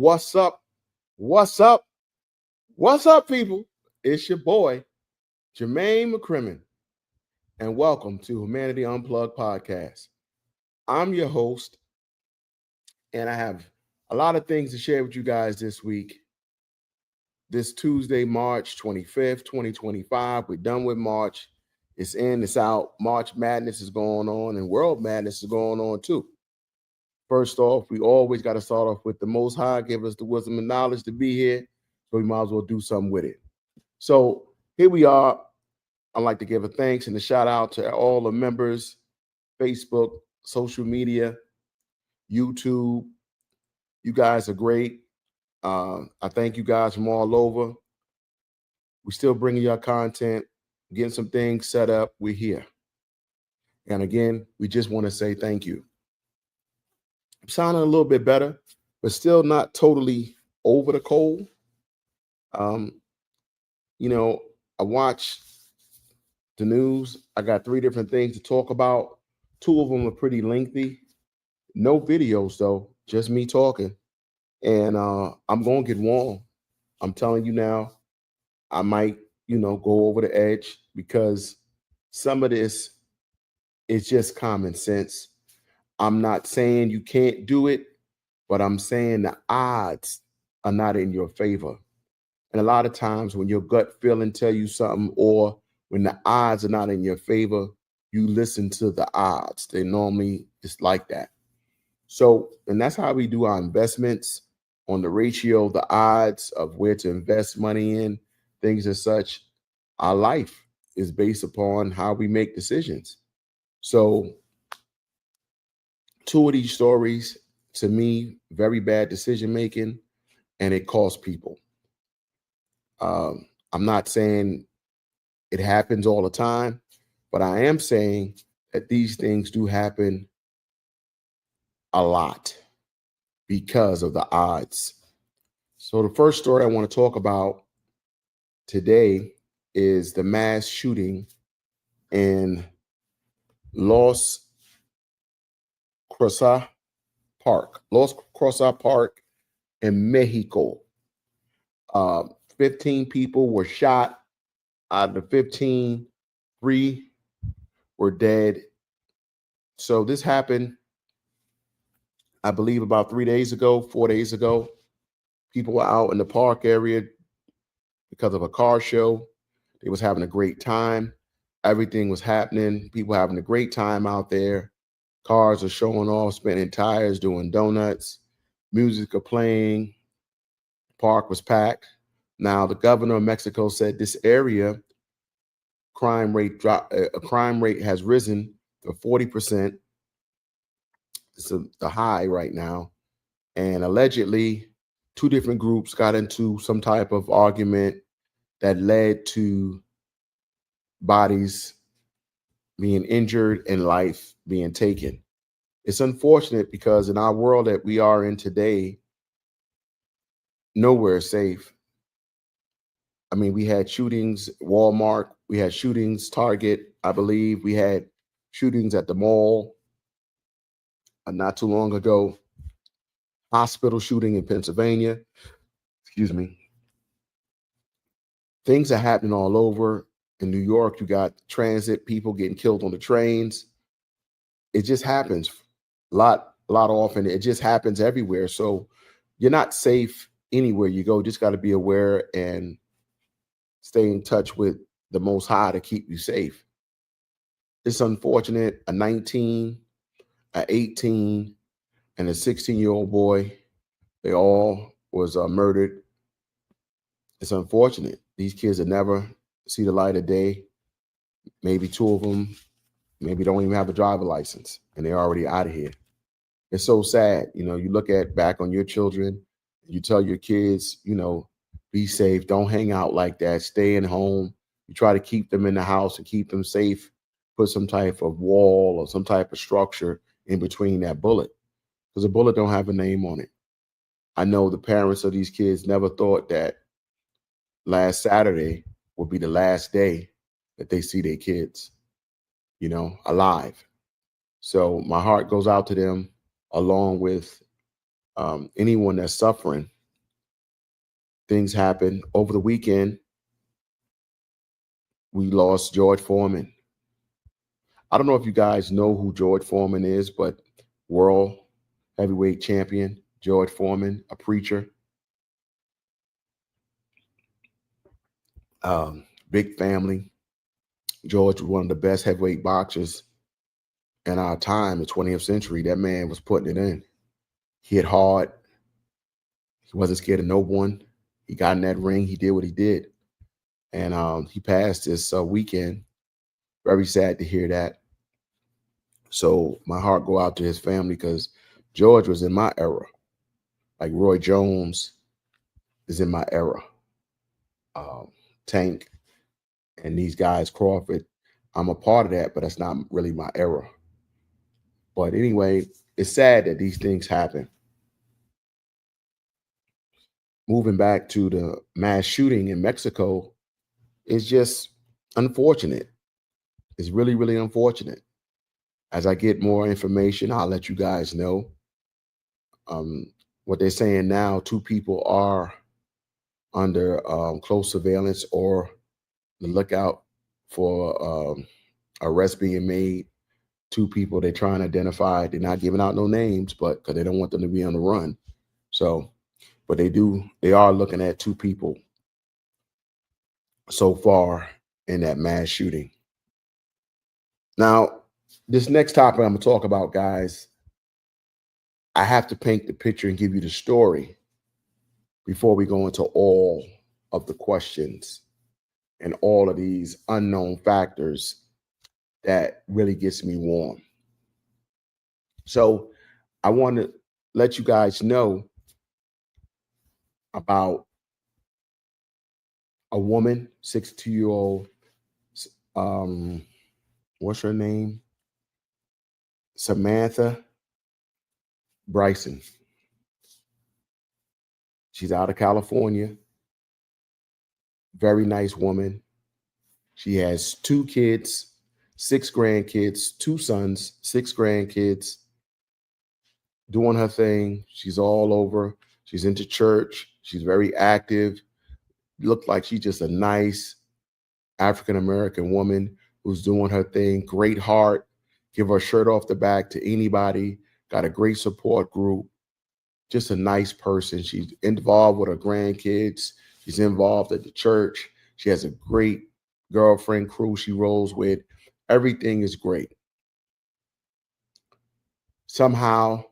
What's up? What's up? What's up, people? It's your boy, Jermaine McCrimmon, and welcome to Humanity Unplugged podcast. I'm your host, and I have a lot of things to share with you guys this week. This Tuesday, March 25th, 2025. We're done with March. It's in, it's out. March Madness is going on, and World Madness is going on too. First off, we always got to start off with the Most High, give us the wisdom and knowledge to be here, so we might as well do something with it. So here we are. I'd like to give a thanks and a shout out to all the members, Facebook, social media, YouTube. You guys are great. I thank you guys from all over. We're still bringing y'all content, getting some things set up. We're here. And again, we just want to say thank you. I'm sounding a little bit better, but still not totally over the cold. I watch the news. I got 3 different things to talk about. 2 of them are pretty lengthy. No videos, though, just me talking. And I'm going to get warm. I'm telling you now, I might, go over the edge because some of this is just common sense. I'm not saying you can't do it, but I'm saying the odds are not in your favor. And a lot of times when your gut feeling tell you something, or when the odds are not in your favor, you listen to the odds. They normally it's like that. So, and that's how we do our investments on the ratio, the odds of where to invest money in, things as such. Our life is based upon how we make decisions. So 2 of these stories, to me, very bad decision making, and it costs people. I'm not saying it happens all the time, but I am saying that these things do happen a lot because of the odds. So the first story I want to talk about today is the mass shooting in Los Cruces Park in Mexico. 15 people were shot. Out of the 15, 3 were dead. So this happened, I believe, about 4 days ago. People were out in the park area because of a car show. They was having a great time. Everything was happening. People having a great time out there. Cars are showing off, spinning tires, doing donuts. Music are playing. Park was packed. Now, the governor of Mexico said this area crime rate has risen to 40%. It's the high right now. And allegedly, 2 different groups got into some type of argument that led to bodies being injured and life being taken. It's unfortunate because in our world that we are in today, nowhere is safe. I mean, we had shootings, Walmart, we had shootings, Target, I believe. We had shootings at the mall not too long ago. Hospital shooting in Pennsylvania. Excuse me. Things are happening all over. In New York, you got transit, people getting killed on the trains. It just happens a lot often. It just happens everywhere. So you're not safe anywhere you go. Just got to be aware and stay in touch with the Most High to keep you safe. It's unfortunate. A 19, a 18, and a 16-year-old boy, they all was murdered. It's unfortunate. These kids will never see the light of day. Maybe 2 of them, maybe don't even have a driver license, and they're already out of here. It's so sad. You look at back on your children, you tell your kids, be safe. Don't hang out like that. Stay at home. You try to keep them in the house and keep them safe. Put some type of wall or some type of structure in between that bullet, because a bullet don't have a name on it. I know the parents of these kids never thought that last Saturday would be the last day that they see their kids, alive. So my heart goes out to them, along with anyone that's suffering things happen. Over the weekend, we lost George Foreman. I don't know if you guys know who George Foreman is, but world heavyweight champion George Foreman, a preacher, big family. George was one of the best heavyweight boxers in our time, the 20th century. That man was putting it in. He hit hard. He wasn't scared of no one. He got in that ring. He did what he did. And he passed this weekend. Very sad to hear that. So my heart go out to his family because George was in my era. Like Roy Jones is in my era. Tank and these guys, Crawford, I'm a part of that, but that's not really my era. But anyway, it's sad that these things happen. Moving back to the mass shooting in Mexico is just unfortunate. It's really, really unfortunate. As I get more information, I'll let you guys know. What they're saying now, 2 people are under close surveillance or the lookout for arrests being made. 2 people they're trying to identify. They're not giving out no names, but because they don't want them to be on the run. So, but they are looking at 2 people so far in that mass shooting. Now, this next topic I'm gonna talk about, guys, I have to paint the picture and give you the story before we go into all of the questions and all of these unknown factors that really gets me warm. So I want to let you guys know about a woman, 62-year-old, what's her name? Samantha Bryson. She's out of California. Very nice woman. She has 2 kids, 6 grandkids, 2 sons, 6 grandkids, doing her thing. She's all over. She's into church. She's very active. Looked like she's just a nice African-American woman who's doing her thing. Great heart. Give her shirt off the back to anybody. Got a great support group. Just a nice person. She's involved with her grandkids. She's involved at the church. She has a great girlfriend crew she rolls with. Everything is great. Somehow,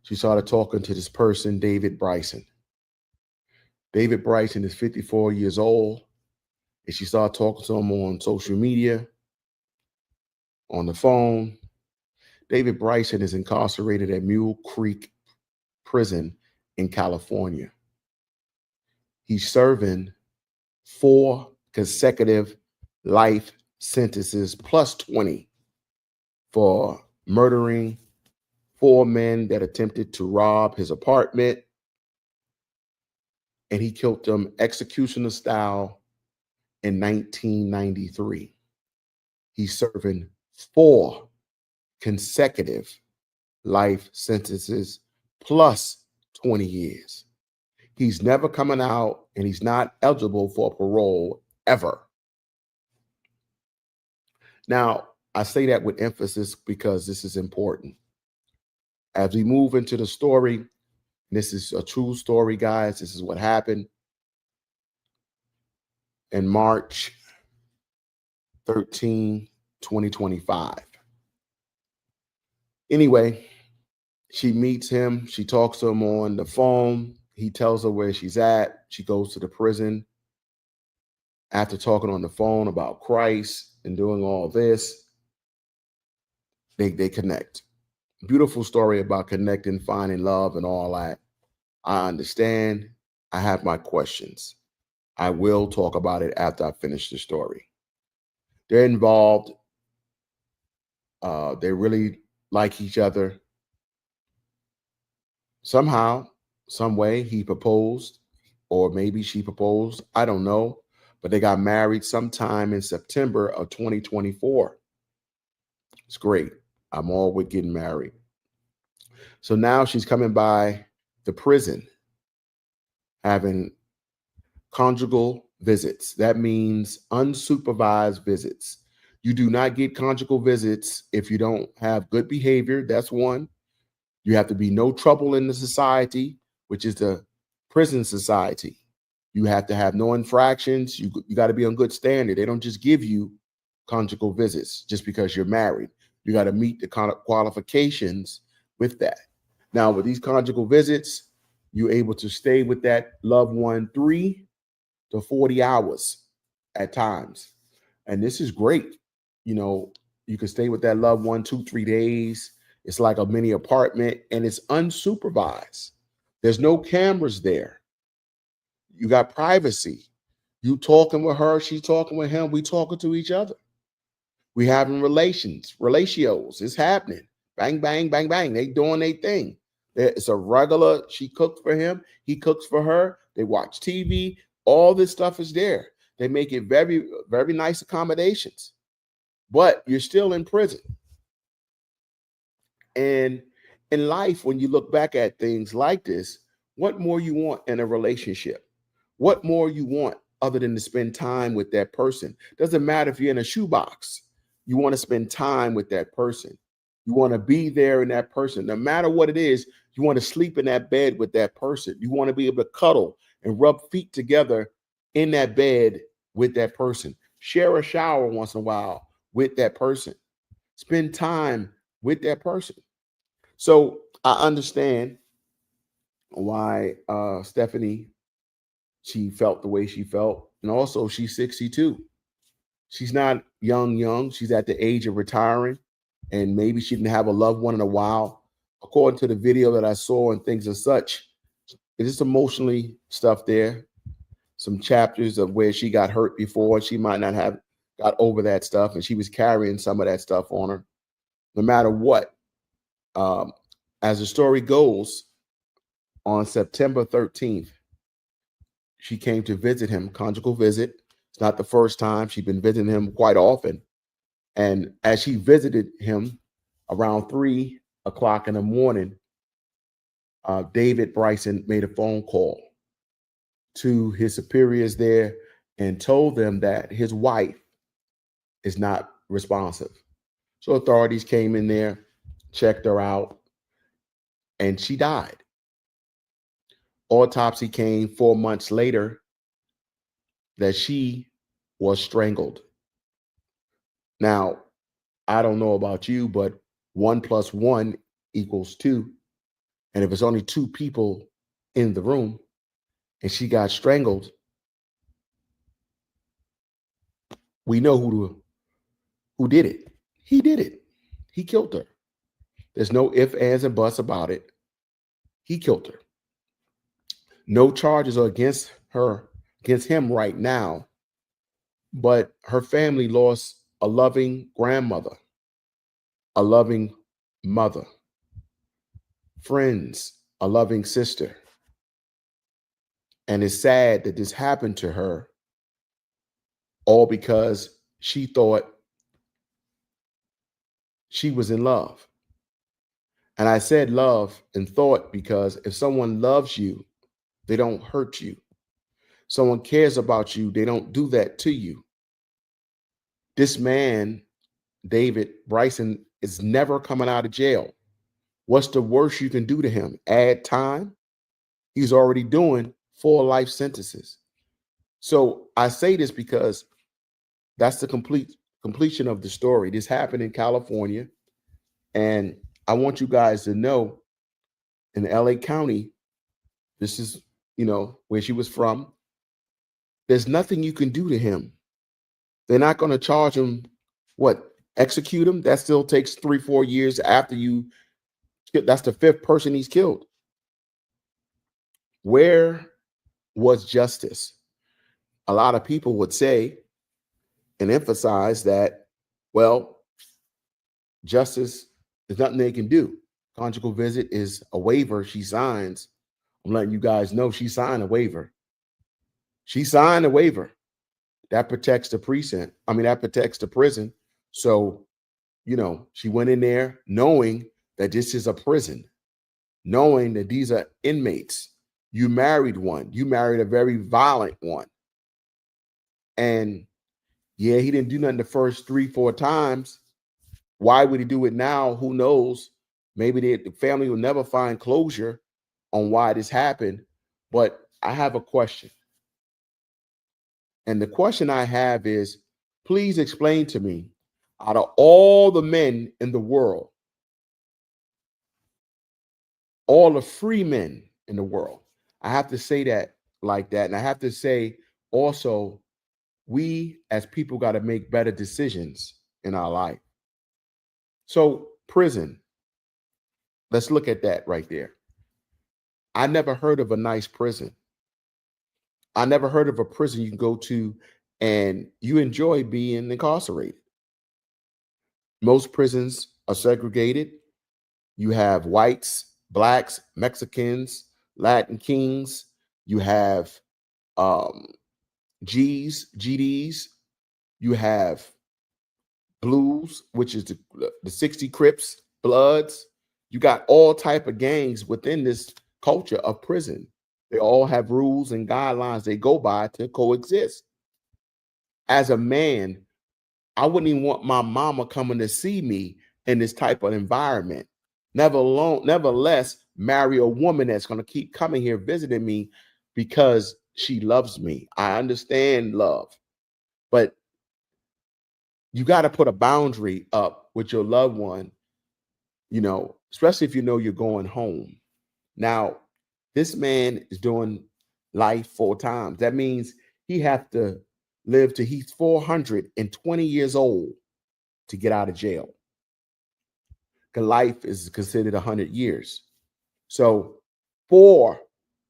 she started talking to this person, David Bryson. David Bryson is 54 years old, and she started talking to him on social media, on the phone. David Bryson is incarcerated at Mule Creek Prison in California. He's serving 4 consecutive life sentences plus 20 for murdering 4 men that attempted to rob his apartment. And he killed them executioner style in 1993. He's serving 4 consecutive life sentences plus 20 years. He's never coming out, and he's not eligible for parole ever. Now, I say that with emphasis because this is important. As we move into the story, this is a true story, guys. This is what happened in March 13, 2025. Anyway, she meets him. She talks to him on the phone. He tells her where she's at. She goes to the prison. After talking on the phone about Christ and doing all this, they connect. Beautiful story about connecting, finding love and all that. I understand. I have my questions. I will talk about it after I finish the story. They're involved. They really like each other. Somehow, some way, he proposed, or maybe she proposed. I don't know. But they got married sometime in September of 2024. It's great. I'm all with getting married. So now she's coming by the prison, having conjugal visits. That means unsupervised visits. You do not get conjugal visits if you don't have good behavior. That's one. You have to be no trouble in the society, which is the prison society. You have to have no infractions. You got to be on good standard. They don't just give you conjugal visits just because you're married. You got to meet the qualifications with that. Now, with these conjugal visits, you're able to stay with that loved one 3 to 40 hours at times. And this is great. You know, you can stay with that loved one 2-3 days. It's like a mini apartment and it's unsupervised. There's no cameras there. You got privacy. You talking with her, she's talking with him, we talking to each other. We having relatios. It's happening. Bang, bang, bang, bang. They doing their thing. It's a regular, she cooked for him, he cooks for her. They watch TV. All this stuff is there. They make it very, very nice accommodations. But you're still in prison. And in life, when you look back at things like this, what more you want in a relationship? What more you want other than to spend time with that person? Doesn't matter if you're in a shoebox. You want to spend time with that person. You want to be there in that person. No matter what it is, you want to sleep in that bed with that person. You want to be able to cuddle and rub feet together in that bed with that person. Share a shower once in a while with that person. Spend time with that person. So I understand why Stephanie, she felt the way she felt. And also she's 62. She's not young. She's at the age of retiring. And maybe she didn't have a loved one in a while. According to the video that I saw and things as such, it is emotionally stuff there. Some chapters of where she got hurt before. She might not have got over that stuff. And she was carrying some of that stuff on her. No matter what, as the story goes, on September 13th, she came to visit him, conjugal visit. It's not the first time. She'd been visiting him quite often. And as she visited him around 3 o'clock in the morning, David Bryson made a phone call to his superiors there and told them that his wife is not responsive. So authorities came in there, checked her out, and she died. Autopsy came 4 months later that she was strangled. Now, I don't know about you, but 1 + 1 = 2. And if it's only 2 people in the room and she got strangled, we know who did it. He did it. He killed her. There's no ifs, ands, and buts about it. He killed her. No charges are against him right now, but her family lost a loving grandmother, a loving mother, friends, a loving sister. And it's sad that this happened to her, all because she thought she was in love. And I said love and thought because if someone loves you, they don't hurt you. Someone cares about you, they don't do that to you. This man, David Bryson, is never coming out of jail. What's the worst you can do to him? Add time? He's already doing 4 life sentences. So I say this because that's the completion of the story. This happened in California. And I want you guys to know in LA County, this is, where she was from. There's nothing you can do to him. They're not going to charge him, execute him? That still takes 3-4 years after that's the 5th person he's killed. Where was justice? A lot of people would say and emphasize that, justice, there's nothing they can do. Conjugal visit is a waiver she signs. I'm letting you guys know she signed a waiver. She signed a waiver. That protects the precinct. That protects the prison. So, she went in there knowing that this is a prison, knowing that these are inmates. You married one. You married a very violent one. And yeah, he didn't do nothing the first 3, 4 times. Why would he do it now? Who knows? Maybe the family will never find closure on why this happened. But I have a question. And the question I have is, please explain to me, out of all the men in the world, all the free men in the world, I have to say that like that. And I have to say also, we as people got to make better decisions in our life. So, prison, let's look at that right there. I never heard of a nice prison. I never heard of a prison you can go to and you enjoy being incarcerated. Most prisons are segregated. You have whites, blacks, Mexicans, Latin kings. You have um, G's, GDs. You have Blues, which is the 60 Crips, Bloods. You got all type of gangs within this culture of prison. They all have rules and guidelines they go by to coexist. As a man, I wouldn't even want my mama coming to see me in this type of environment. Nevertheless, marry a woman that's going to keep coming here visiting me because she loves me. I understand love, but you got to put a boundary up with your loved one, especially if you know you're going home. Now, this man is doing life 4 times. That means he have to live till he's 420 years old to get out of jail. Because life is considered 100 years. So 4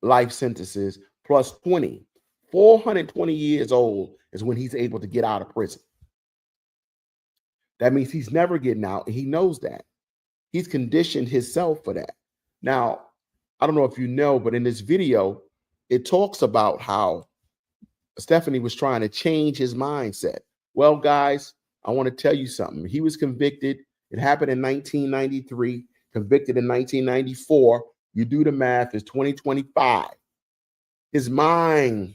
life sentences plus 20, 420 years old is when he's able to get out of prison. That means he's never getting out, and he knows that. He's conditioned himself for that. Now, I don't know if you know, but in this video, it talks about how Stephanie was trying to change his mindset. Well, guys, I want to tell you something. He was convicted. It happened in 1993, convicted in 1994. You do the math, it's 2025. His mind,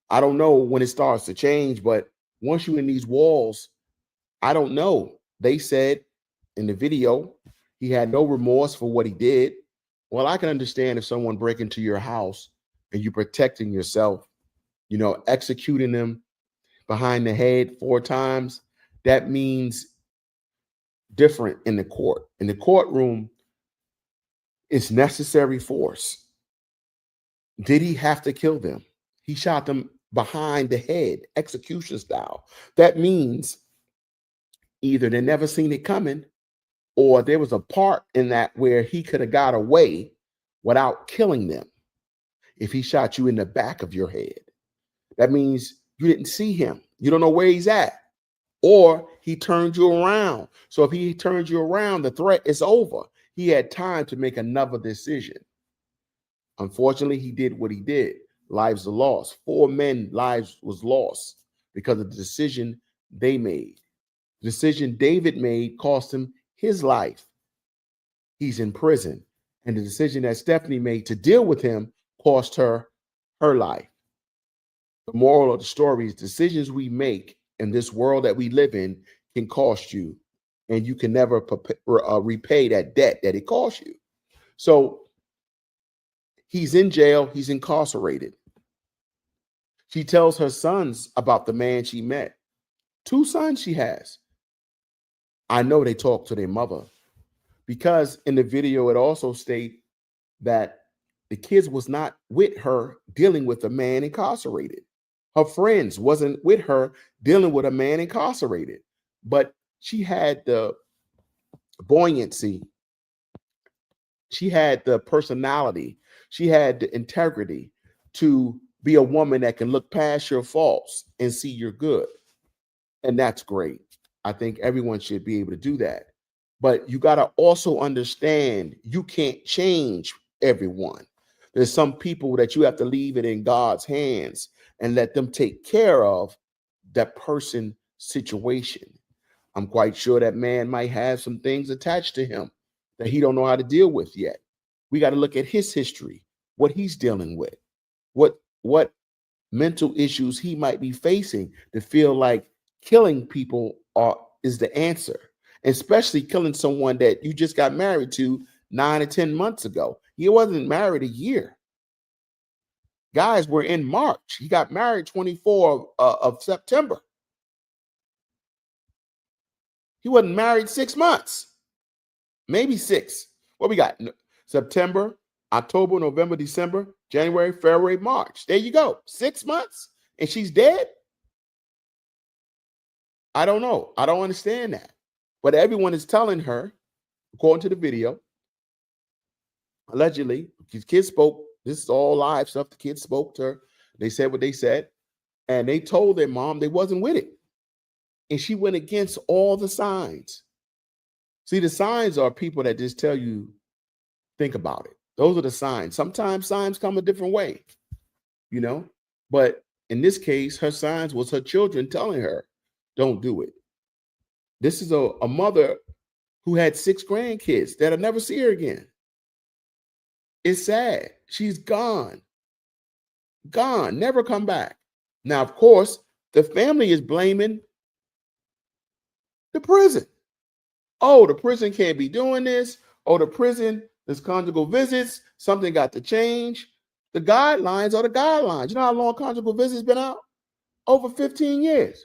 I don't know when it starts to change, but once you're in these walls, I don't know. They said in the video, he had no remorse for what he did. Well, I can understand if someone break into your house and you're protecting yourself, executing them behind the head 4 times. That means different in the court. In the courtroom, it's necessary force. Did he have to kill them? He shot them behind the head, execution style. That means either they never seen it coming, or there was a part in that where he could have got away without killing them. If he shot you in the back of your head, that means you didn't see him. You don't know where he's at. Or he turned you around. So if he turned you around, the threat is over. He had time to make another decision. Unfortunately, he did what he did. Lives are lost. 4 men lives was lost because of the decision they made. The decision David made cost him his life. He's in prison. And the decision that Stephanie made to deal with him cost her her life. The moral of the story is decisions we make in this world that we live in can cost you, and you can never repay that debt that it cost you. So he's in jail. He's incarcerated. She tells her sons about the man she met. 2 sons she has. I know they talk to their mother, because in the video it also states that the kids was not with her dealing with a man incarcerated. Her friends wasn't with her dealing with a man incarcerated, but she had the buoyancy. She had the personality. She had the integrity to be a woman that can look past your faults and see your good. And that's great. I think everyone should be able to do that. But you got to also understand you can't change everyone. There's some people that you have to leave it in God's hands and let them take care of that person situation. I'm quite sure that man might have some things attached to him that he don't know how to deal with yet. We got to look at his history. what he's dealing with, what mental issues he might be facing to feel like killing people is the answer, especially killing someone that you just got married to 9 or 10 months ago. He wasn't married a year. Guys, we're in March. He got married 24 of September. He wasn't married 6 months, maybe 6. What we got? September, October, November, December, January, February, March. There you go. 6 months and she's dead? I don't know. I don't understand that. But everyone is telling her, according to the video, allegedly, these kids spoke. This is all live stuff. The kids spoke to her. They said what they said. And they told their mom they wasn't with it. And she went against all the signs. See, the signs are people that just tell you, think about it. Those are the signs. Sometimes signs come a different way, you know. But in this case, her signs was her children telling her, don't do it. This is a mother who had 6 grandkids that'll never see her again. It's sad. She's gone. Gone. Never come back. Now, of course, the family is blaming the prison. Oh, the prison can't be doing this. Oh, the prison, there's conjugal visits. Something got to change. The guidelines are the guidelines. You know how long conjugal visits been out? Over 15 years.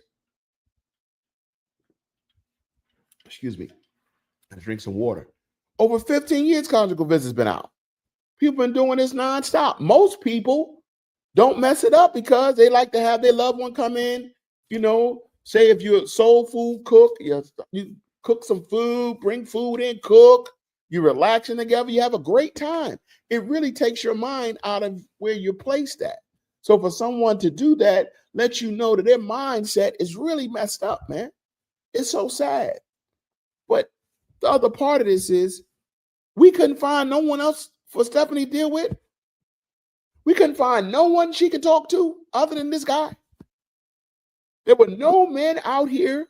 Excuse me. I drink some water. Over 15 years conjugal visits been out. People been doing this nonstop. Most people don't mess it up because they like to have their loved one come in, you know, say if you're a soul food cook, you cook some food, bring food in, cook, you're relaxing together, you have a great time. It really takes your mind out of where you're placed at. So for someone to do that, let you know that their mindset is really messed up, man. It's so sad. But the other part of this is we couldn't find no one else for Stephanie to deal with. We couldn't find no one she could talk to other than this guy. There were no men out here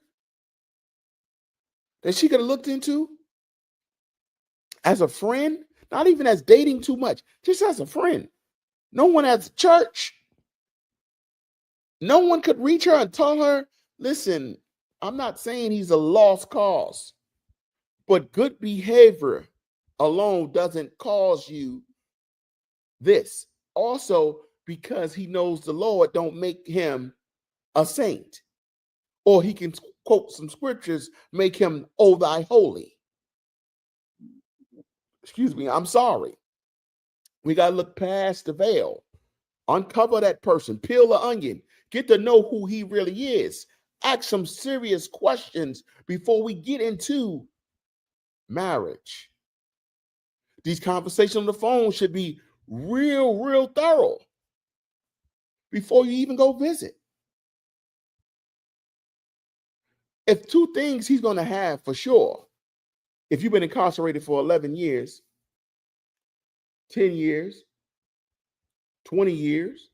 that she could have looked into as a friend, not even as dating too much, just as a friend. No one at the church. No one could reach her and tell her, listen, I'm not saying he's a lost cause, but good behavior alone doesn't cause you this. Also, because he knows the Lord don't make him a saint. Or he can quote some scriptures, make him, oh, thy holy. Excuse me, I'm sorry. We got to look past the veil. Uncover that person, peel the onion, get to know who he really is. Ask some serious questions before we get into marriage. These conversations on the phone should be real thorough before you even go visit. If 2 things he's going to have for sure, if you've been incarcerated for 11 years, 10 years, 20 years,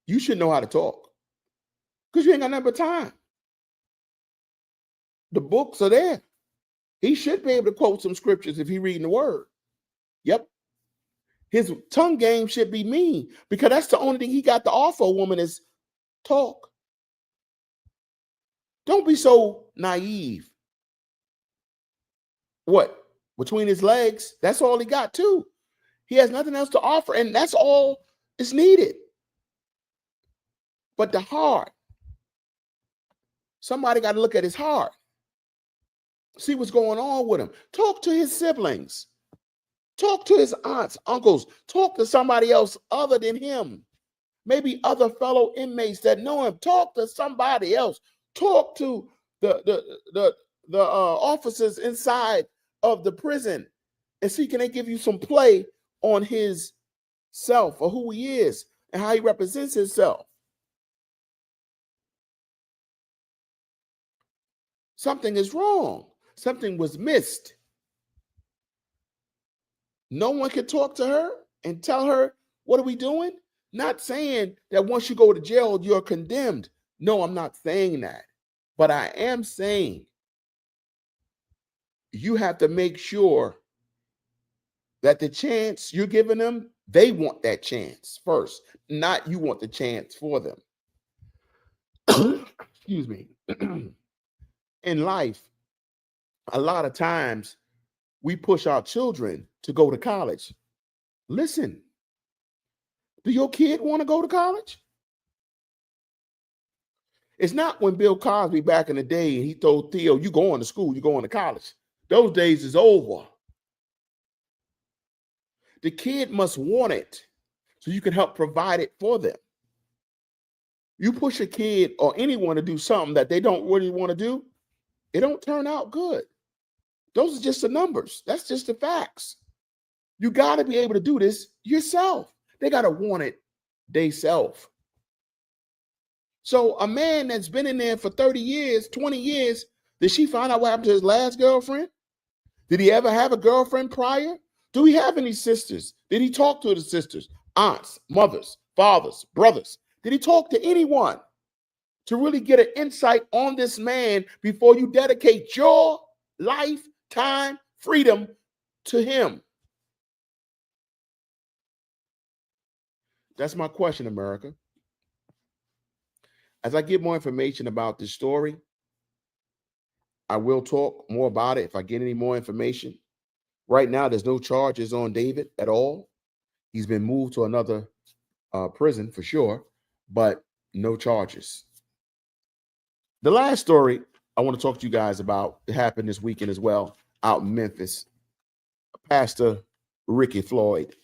you should know how to talk because you ain't got nothing but time. The books are there. He should be able to quote some scriptures if he's reading the word. Yep. His tongue game should be mean because that's the only thing he got to offer a woman is talk. Don't be so naive. What? Between his legs, that's all he got too. He has nothing else to offer, and that's all is needed. But the heart, somebody got to look at his heart. See what's going on with him. Talk to his siblings. Talk to his aunts, uncles. Talk to somebody else other than him. Maybe other fellow inmates that know him. Talk to somebody else. Talk to the officers inside of the prison and see, can they give you some play on his self or who he is and how he represents himself. Something is wrong. Something was missed. No one could talk to her and tell her, what are we doing? Not saying that once you go to jail, you're condemned. No, I'm not saying that. But I am saying you have to make sure that the chance you're giving them, they want that chance first, not you want the chance for them. Excuse me. In life, a lot of times we push our children to go to college. Listen, do your kid want to go to college? It's not when Bill Cosby back in the day and he told Theo, you going to school, you going to college. Those days is over. The kid must want it so you can help provide it for them. You push a kid or anyone to do something that they don't really want to do, it don't turn out good. Those are just the numbers. That's just the facts. You got to be able to do this yourself. They got to want it theyself. So a man that's been in there for 30 years, 20 years, did she find out what happened to his last girlfriend? Did he ever have a girlfriend prior? Do he have any sisters? Did he talk to the sisters, aunts, mothers, fathers, brothers? Did he talk to anyone to really get an insight on this man before you dedicate your life, time, freedom to him? That's my question, America. As I get more information about this story, I will talk more about it if I get any more information. Right now, there's no charges on David at all. He's been moved to another prison for sure, but no charges. The last story I want to talk to you guys about, it happened this weekend as well, out in Memphis. Pastor Ricky Floyd.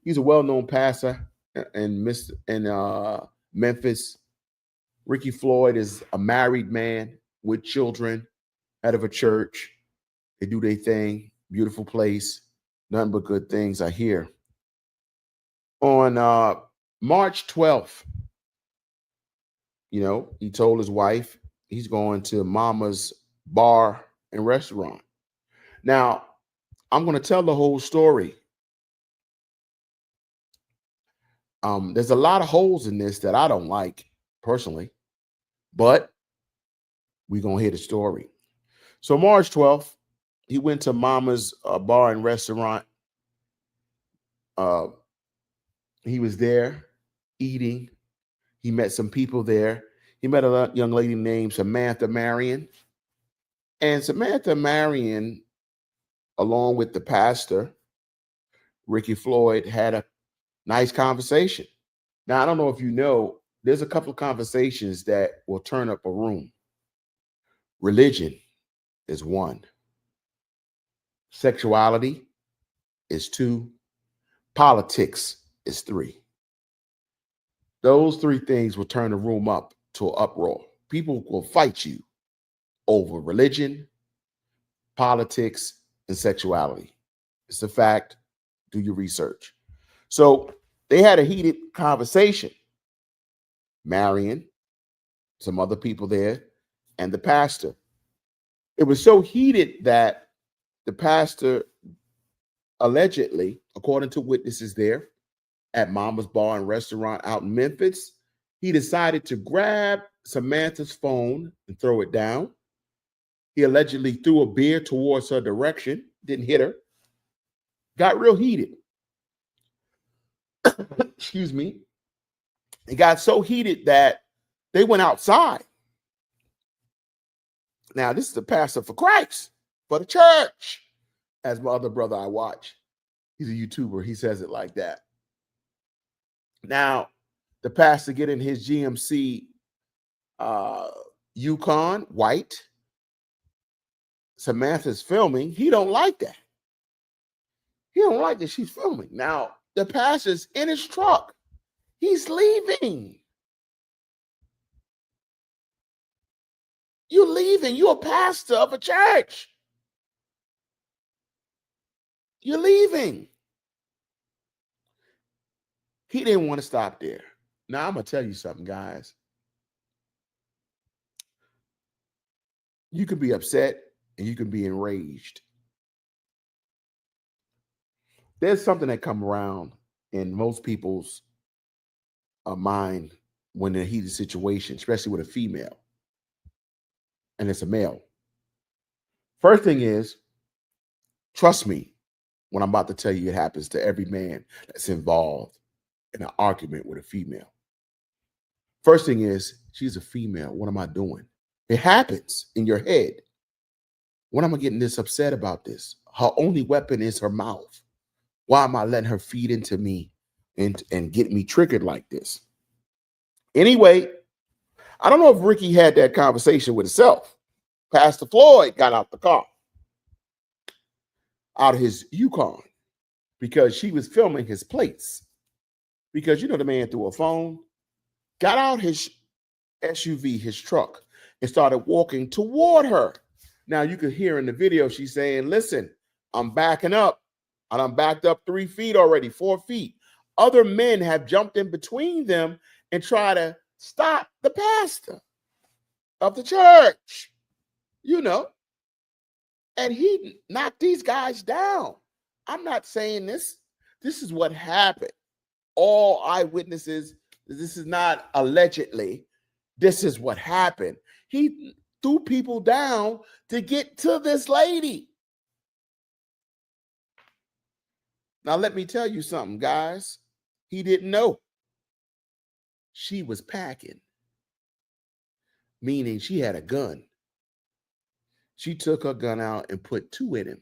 He's a well-known pastor in Memphis. Ricky Floyd is a married man with children, head of a church. They do their thing. Beautiful place. Nothing but good things I hear. On March 12th, he told his wife he's going to Mama's bar and restaurant. Now, I'm going to tell the whole story. There's a lot of holes in this that I don't like personally, but we're going to hear the story. So March 12th, he went to Mama's bar and restaurant. He was there eating. He met some people there. He met a young lady named Samantha Marion. And Samantha Marion, along with the pastor, Ricky Floyd, had a nice conversation. Now, I don't know if you know, there's a couple of conversations that will turn up a room. Religion is one. Sexuality is two. Politics is three. Those three things will turn the room up to an uproar. People will fight you over religion, politics, and sexuality. It's a fact. Do your research. So they had a heated conversation. Marion, some other people there, and the pastor. It was so heated that the pastor allegedly, according to witnesses there at Mama's Bar and Restaurant out in Memphis, he decided to grab Samantha's phone and throw it down. He allegedly threw a beer towards her direction, didn't hit her, got real heated. Excuse me. It got so heated that they went outside. Now, this is the pastor for Christ, for the church. As my other brother I watch, he's a YouTuber. He says it like that. Now, the pastor get in his GMC Yukon, white. Samantha's filming. He don't like that. He don't like that she's filming. Now, the pastor's in his truck. He's leaving. You're leaving. You're a pastor of a church. You're leaving. He didn't want to stop there. Now, I'm going to tell you something, guys. You can be upset and you can be enraged. There's something that comes around in most people's mind when in a heated situation, especially with a female, and it's a male. First thing is, trust me, when I'm about to tell you it happens to every man that's involved in an argument with a female. First thing is, she's a female. What am I doing? It happens in your head. What am I getting this upset about this? Her only weapon is her mouth. Why am I letting her feed into me and get me triggered like this? Anyway, I don't know if Ricky had that conversation with himself. Pastor Floyd got out the car, out of his Yukon, because she was filming his plates. Because you know the man threw a phone, got out his SUV, his truck, and started walking toward her. Now you could hear in the video she's saying, listen, I'm backing up. And I'm backed up 3 feet already, 4 feet. Other men have jumped in between them and try to stop the pastor of the church, you know. And he knocked these guys down. I'm not saying this. This is what happened. All eyewitnesses, this is not allegedly. This is what happened. He threw people down to get to this lady. Now, let me tell you something, guys. He didn't know. She was packing, meaning she had a gun. She took her gun out and put 2 in him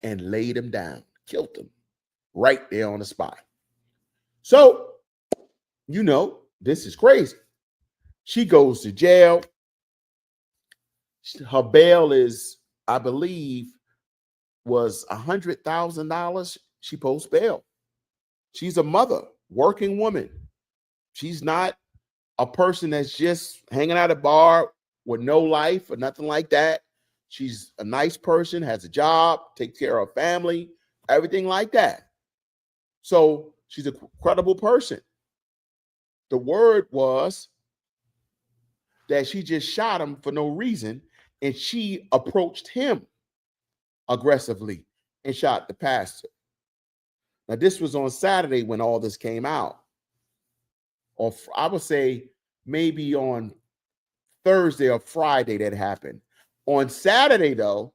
and laid him down, killed him right there on the spot. So, you know, this is crazy. She goes to jail. Her bail is, I believe, was $100,000. She posts bail. She's a mother, working woman. She's not a person that's just hanging out at a bar with no life or nothing like that. She's a nice person, has a job, takes care of her family, everything like that. So she's a credible person. The word was that she just shot him for no reason, and she approached him aggressively and shot the pastor. Now, this was on Saturday when all this came out. Or I would say maybe on Thursday or Friday that happened. On Saturday, though,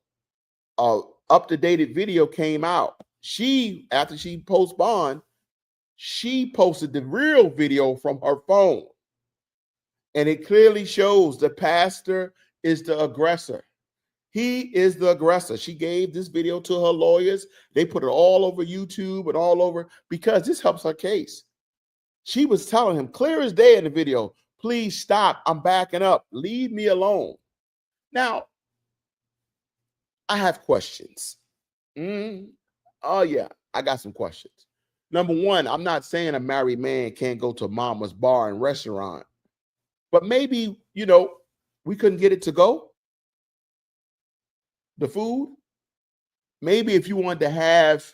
up-to-date video came out. She, after she posted bond, she posted the real video from her phone. And it clearly shows the pastor is the aggressor. He is the aggressor. She gave this video to her lawyers. They put it all over YouTube and all over because this helps her case. She was telling him clear as day in the video, please stop. I'm backing up. Leave me alone. Now, I have questions. Oh, yeah, I got some questions. Number one, I'm not saying a married man can't go to mama's bar and restaurant, but maybe, you know, we couldn't get it to go. The food. Maybe if you wanted to have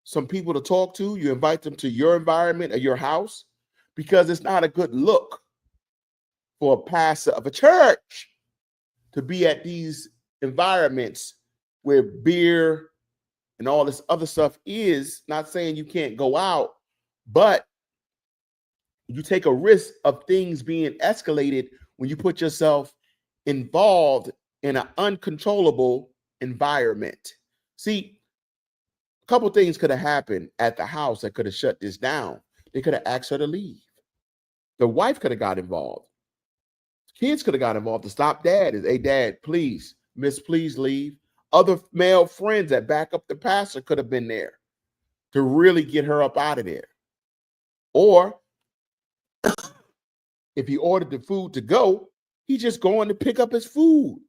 some people to talk to, you invite them to your environment or your house, because it's not a good look for a pastor of a church to be at these environments where beer and all this other stuff is. Not saying you can't go out, but you take a risk of things being escalated when you put yourself involved in an uncontrollable environment. See, a couple things could have happened at the house that could have shut this down. They could have asked her to leave. The wife could have got involved. Kids could have got involved to stop dad. Hey, dad, please, miss, please leave. Other male friends that back up the pastor could have been there to really get her up out of there. Or if he ordered the food to go, he's just going to pick up his food,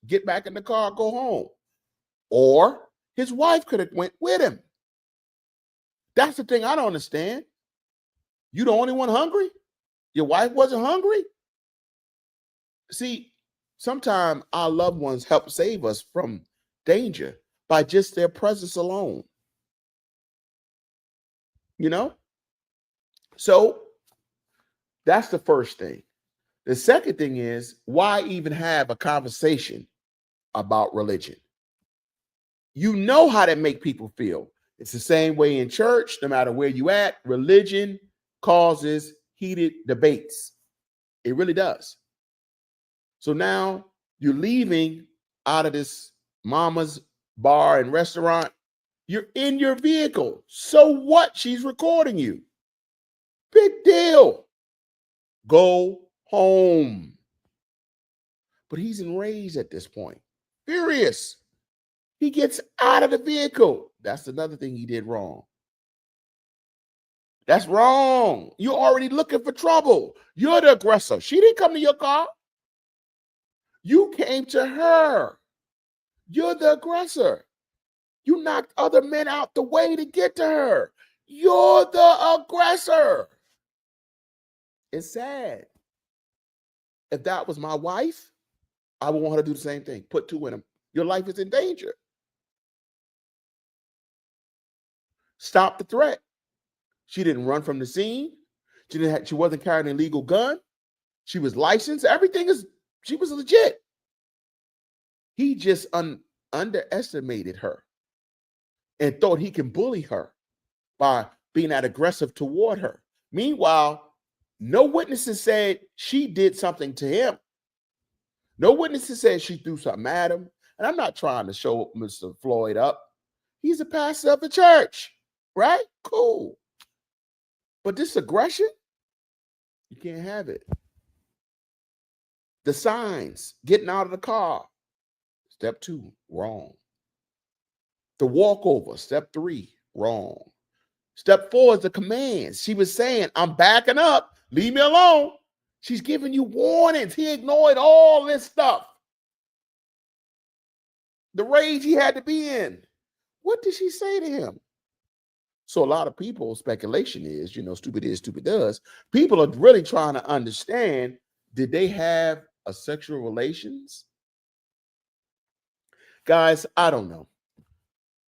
get back in the car, go home. Or his wife could have went with him. That's the thing I don't understand. You the only one hungry? Your wife wasn't hungry? See, sometimes our loved ones help save us from danger by just their presence alone. You know? So that's the first thing. The second thing is, why even have a conversation about religion? You know how that make people feel. It's the same way in church, no matter where you at. Religion causes heated debates. It really does. So now you're leaving out of this mama's bar and restaurant. You're in your vehicle. So what? She's recording you. Big deal. Go home. But he's enraged at this point. Furious. He gets out of the vehicle. That's another thing he did wrong. That's wrong. You're already looking for trouble. You're the aggressor. She didn't come to your car. You came to her. You're the aggressor. You knocked other men out the way to get to her. You're the aggressor. It's sad. If that was my wife, I would want her to do the same thing. Put two in him. Your life is in danger. Stop the threat. She didn't run from the scene. She wasn't carrying an illegal gun. She was licensed. She was legit. He just underestimated her and thought he can bully her by being that aggressive toward her. Meanwhile, no witnesses said she did something to him. No witnesses said she threw something at him. And I'm not trying to show Mr. Floyd up. He's a pastor of the church, right? Cool. But this aggression, you can't have it. The signs, getting out of the car, step 2, wrong. The walkover, step 3, wrong. Step 4 is the commands. She was saying, I'm backing up. Leave me alone. She's giving you warnings. He ignored all this stuff. The rage he had to be in. What did she say to him? So a lot of people, speculation is, stupid is, stupid does. People are really trying to understand, did they have a sexual relations? Guys, I don't know.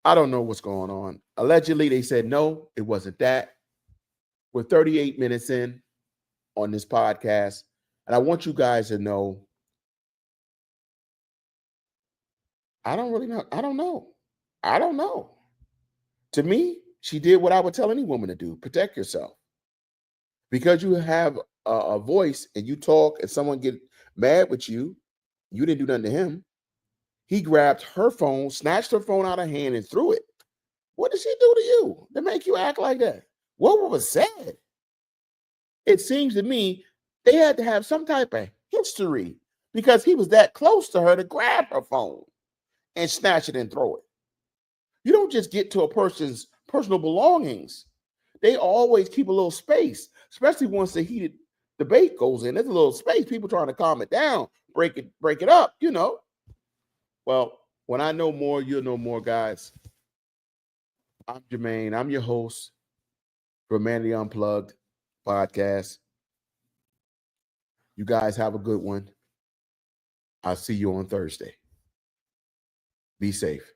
I don't know what's going on. Allegedly, they said, no, it wasn't that. We're 38 minutes in on this podcast. And I want you guys to know, I don't really know. I don't know. To me, she did what I would tell any woman to do. Protect yourself. Because you have a voice and you talk and someone get mad with you, you didn't do nothing to him. He grabbed her phone, snatched her phone out of her hand and threw it. What did she do to you to make you act like that? What was said? It seems to me they had to have some type of history because he was that close to her to grab her phone and snatch it and throw it. You don't just get to a person's personal belongings. They always keep a little space, especially once the heated debate goes in. There's a little space. People trying to calm it down, break it up, Well, when I know more, you'll know more, guys. I'm Jermaine. I'm your host for Humanity Unplugged podcast. You guys have a good one. I'll see you on Thursday. Be safe.